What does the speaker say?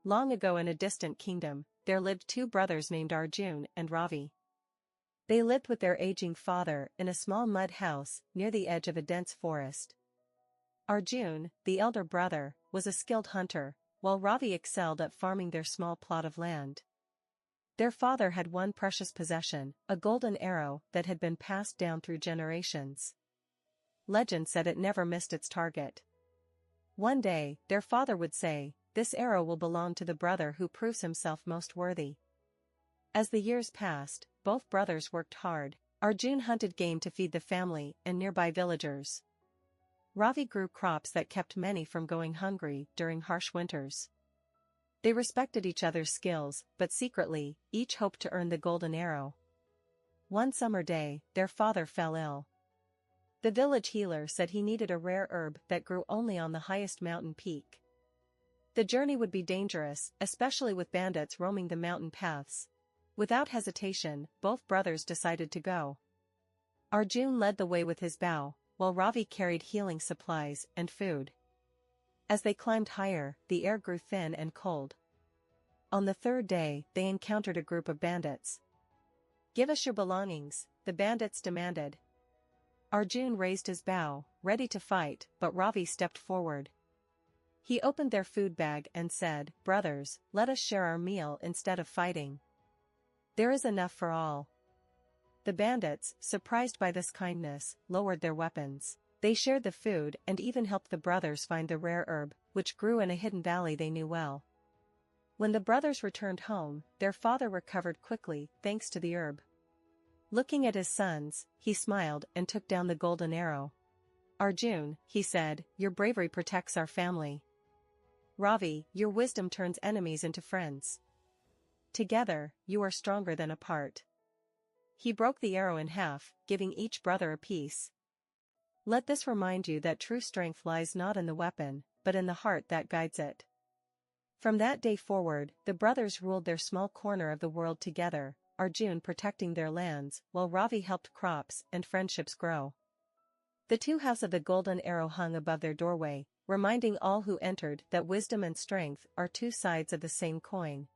Long ago in a distant kingdom, there lived two brothers named Arjun and Ravi. They lived with their aging father in a small mud house near the edge of a dense forest. Arjun, the elder brother, was a skilled hunter, while Ravi excelled at farming their small plot of land. Their father had one precious possession, a golden arrow that had been passed down through generations. Legend said it never missed its target. One day, their father would say, "This arrow will belong to the brother who proves himself most worthy." As the years passed, both brothers worked hard. Arjun hunted game to feed the family and nearby villagers. Ravi grew crops that kept many from going hungry during harsh winters. They respected each other's skills, but secretly, each hoped to earn the golden arrow. One summer day, their father fell ill. The village healer said he needed a rare herb that grew only on the highest mountain peak. The journey would be dangerous, especially with bandits roaming the mountain paths. Without hesitation, both brothers decided to go. Arjun led the way with his bow, while Ravi carried healing supplies and food. As they climbed higher, the air grew thin and cold. On the third day, they encountered a group of bandits. "Give us your belongings," the bandits demanded. Arjun raised his bow, ready to fight, but Ravi stepped forward. He opened their food bag and said, "Brothers, let us share our meal instead of fighting. There is enough for all." The bandits, surprised by this kindness, lowered their weapons. They shared the food and even helped the brothers find the rare herb, which grew in a hidden valley they knew well. When the brothers returned home, their father recovered quickly thanks to the herb. Looking at his sons, he smiled and took down the golden arrow. "Arjun," he said, "your bravery protects our family. Ravi, your wisdom turns enemies into friends. Together, you are stronger than apart." He broke the arrow in half, giving each brother a piece. Let this remind you that true strength lies not in the weapon, but in the heart that guides it. From that day forward, the brothers ruled their small corner of the world together, Arjun protecting their lands, while Ravi helped crops and friendships grow. The two halves of the golden arrow hung above their doorway, reminding all who entered that wisdom and strength are two sides of the same coin.